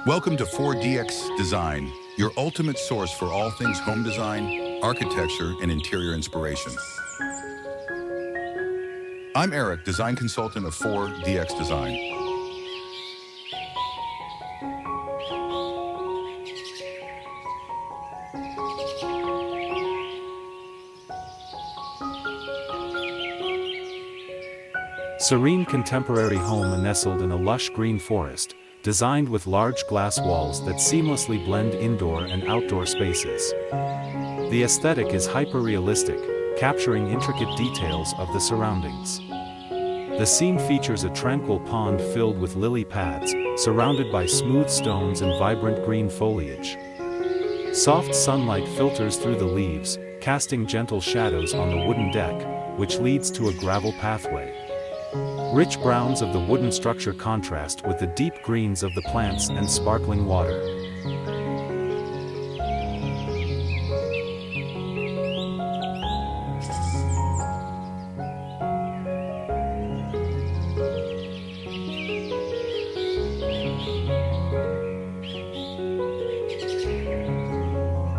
Welcome to 4DX Design, your ultimate source for all things home design, architecture, and interior inspiration. I'm Eric, design consultant of 4DX Design. Serene contemporary home nestled in a lush green forest, designed with large glass walls that seamlessly blend indoor and outdoor spaces. The aesthetic is hyperrealistic, capturing intricate details of the surroundings. The scene features a tranquil pond filled with lily pads, surrounded by smooth stones and vibrant green foliage. Soft sunlight filters through the leaves, casting gentle shadows on the wooden deck, which leads to a gravel pathway. Rich browns of the wooden structure contrast with the deep greens of the plants and sparkling water.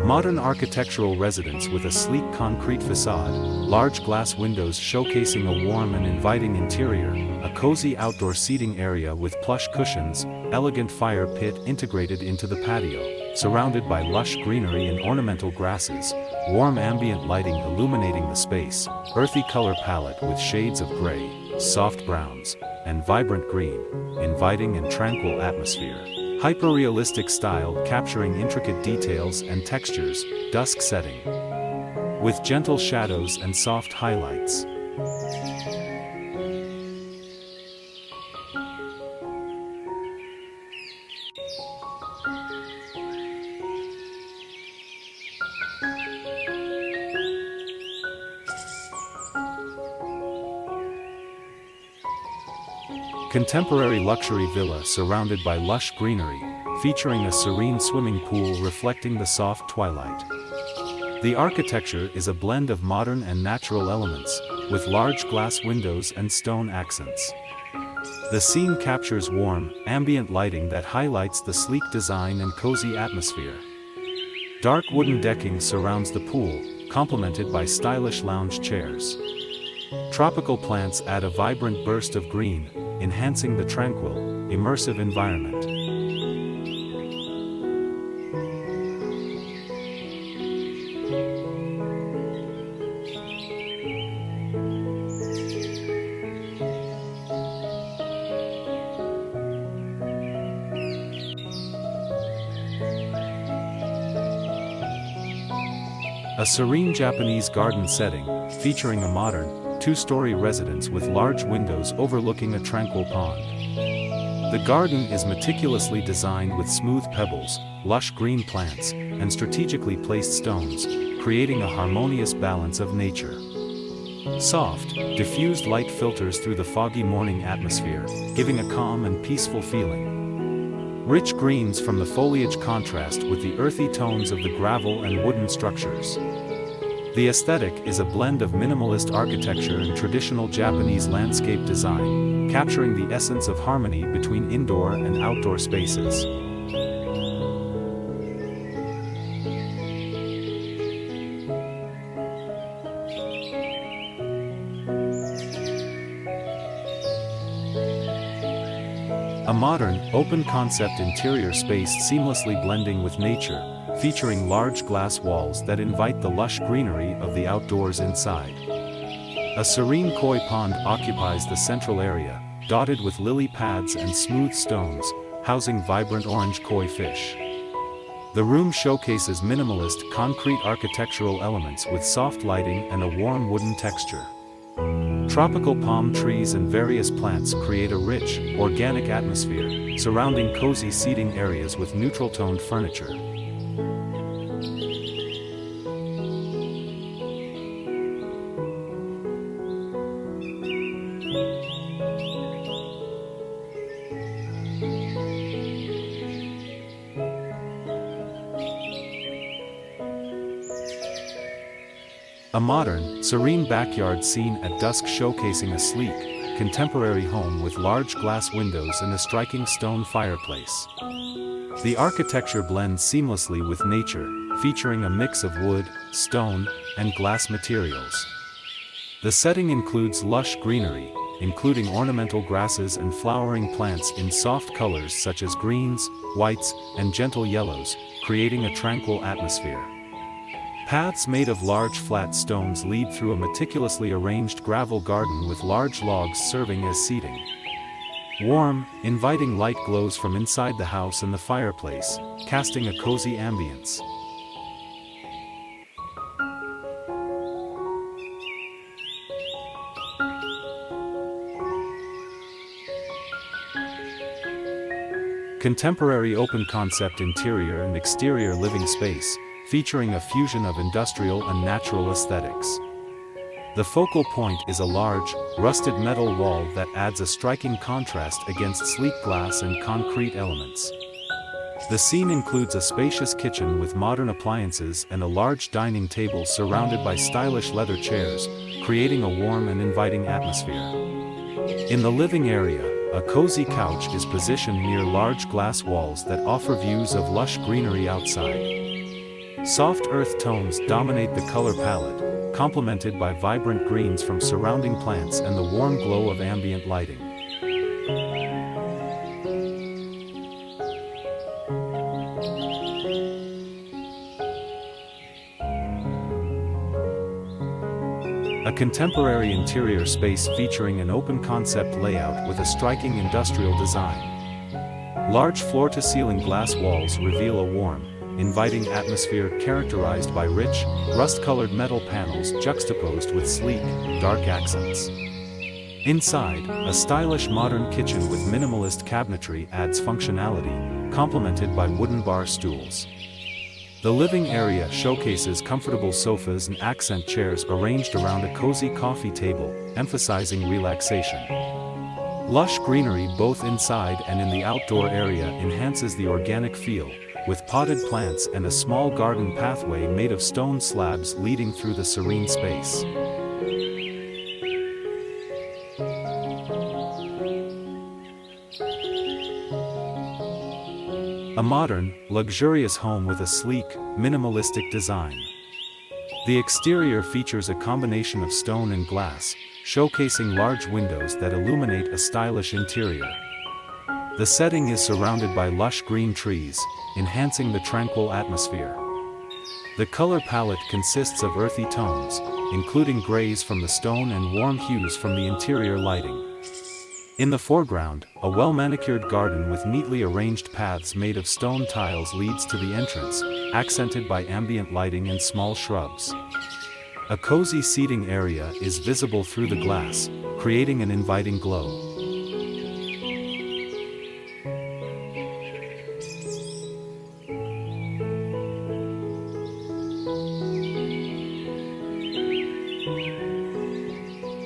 Modern architectural residence with a sleek concrete facade, large glass windows showcasing a warm and inviting interior, a cozy outdoor seating area with plush cushions, elegant fire pit integrated into the patio, surrounded by lush greenery and ornamental grasses, warm ambient lighting illuminating the space, earthy color palette with shades of gray, soft browns, and vibrant green, inviting and tranquil atmosphere. Hyperrealistic style capturing intricate details and textures, dusk setting, with gentle shadows and soft highlights. Contemporary luxury villa surrounded by lush greenery, featuring a serene swimming pool reflecting the soft twilight. The architecture is a blend of modern and natural elements, with large glass windows and stone accents. The scene captures warm, ambient lighting that highlights the sleek design and cozy atmosphere. Dark wooden decking surrounds the pool, complemented by stylish lounge chairs. Tropical plants add a vibrant burst of green, enhancing the tranquil, immersive environment. A serene Japanese garden setting, featuring a modern, two-story residence with large windows overlooking a tranquil pond. The garden is meticulously designed with smooth pebbles, lush green plants, and strategically placed stones, creating a harmonious balance of nature. Soft, diffused light filters through the foggy morning atmosphere, giving a calm and peaceful feeling. Rich greens from the foliage contrast with the earthy tones of the gravel and wooden structures. The aesthetic is a blend of minimalist architecture and traditional Japanese landscape design, capturing the essence of harmony between indoor and outdoor spaces. A modern, open-concept interior space seamlessly blending with nature, featuring large glass walls that invite the lush greenery of the outdoors inside. A serene koi pond occupies the central area, dotted with lily pads and smooth stones, housing vibrant orange koi fish. The room showcases minimalist concrete architectural elements with soft lighting and a warm wooden texture. Tropical palm trees and various plants create a rich, organic atmosphere, surrounding cozy seating areas with neutral-toned furniture. A modern, serene backyard scene at dusk showcasing a sleek, contemporary home with large glass windows and a striking stone fireplace. The architecture blends seamlessly with nature, featuring a mix of wood, stone, and glass materials. The setting includes lush greenery, including ornamental grasses and flowering plants in soft colors such as greens, whites, and gentle yellows, creating a tranquil atmosphere. Paths made of large flat stones lead through a meticulously arranged gravel garden with large logs serving as seating. Warm, inviting light glows from inside the house and the fireplace, casting a cozy ambience. Contemporary open-concept interior and exterior living space, featuring a fusion of industrial and natural aesthetics. The focal point is a large, rusted metal wall that adds a striking contrast against sleek glass and concrete elements. The scene includes a spacious kitchen with modern appliances and a large dining table surrounded by stylish leather chairs, creating a warm and inviting atmosphere. In the living area, a cozy couch is positioned near large glass walls that offer views of lush greenery outside. Soft earth tones dominate the color palette, complemented by vibrant greens from surrounding plants and the warm glow of ambient lighting. A contemporary interior space featuring an open-concept layout with a striking industrial design. Large floor-to-ceiling glass walls reveal a warm, inviting atmosphere characterized by rich, rust-colored metal panels juxtaposed with sleek, dark accents. Inside, a stylish modern kitchen with minimalist cabinetry adds functionality, complemented by wooden bar stools. The living area showcases comfortable sofas and accent chairs arranged around a cozy coffee table, emphasizing relaxation. Lush greenery both inside and in the outdoor area enhances the organic feel, with potted plants and a small garden pathway made of stone slabs leading through the serene space. A modern, luxurious home with a sleek, minimalistic design. The exterior features a combination of stone and glass, showcasing large windows that illuminate a stylish interior. The setting is surrounded by lush green trees, enhancing the tranquil atmosphere. The color palette consists of earthy tones, including grays from the stone and warm hues from the interior lighting. In the foreground, a well-manicured garden with neatly arranged paths made of stone tiles leads to the entrance, accented by ambient lighting and small shrubs. A cozy seating area is visible through the glass, creating an inviting glow.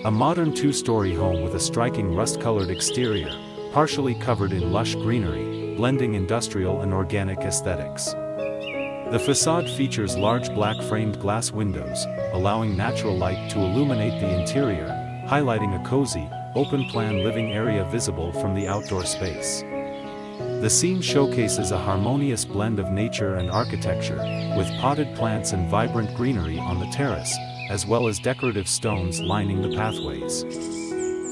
A modern two-story home with a striking rust-colored exterior, partially covered in lush greenery, blending industrial and organic aesthetics. The facade features large black-framed glass windows, allowing natural light to illuminate the interior, highlighting a cozy, open-plan living area visible from the outdoor space. The scene showcases a harmonious blend of nature and architecture, with potted plants and vibrant greenery on the terrace, as well as decorative stones lining the pathways.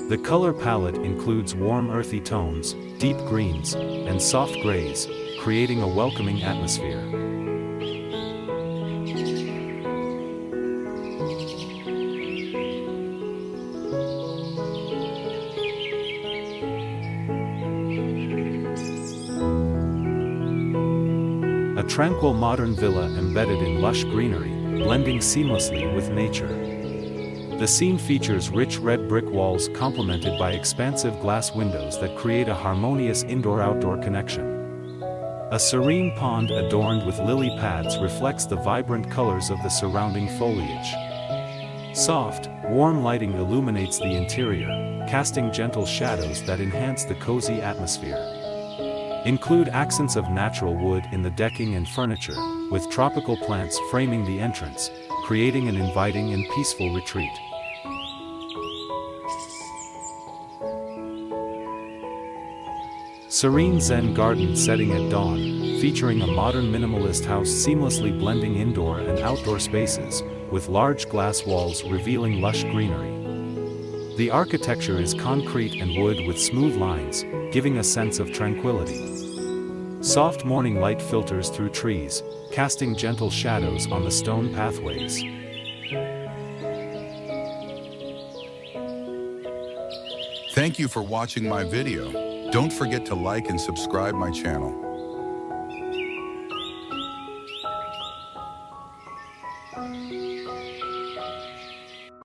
The color palette includes warm earthy tones, deep greens, and soft grays, creating a welcoming atmosphere. A tranquil modern villa embedded in lush greenery, blending seamlessly with nature. The scene features rich red brick walls complemented by expansive glass windows that create a harmonious indoor-outdoor connection. A serene pond adorned with lily pads reflects the vibrant colors of the surrounding foliage. Soft, warm lighting illuminates the interior, casting gentle shadows that enhance the cozy atmosphere. Include accents of natural wood in the decking and furniture, with tropical plants framing the entrance, creating an inviting and peaceful retreat. Serene Zen garden setting at dawn, featuring a modern minimalist house seamlessly blending indoor and outdoor spaces, with large glass walls revealing lush greenery. The architecture is concrete and wood with smooth lines, giving a sense of tranquility. Soft morning light filters through trees, casting gentle shadows on the stone pathways. Thank you for watching my video. Don't forget to like and subscribe my channel.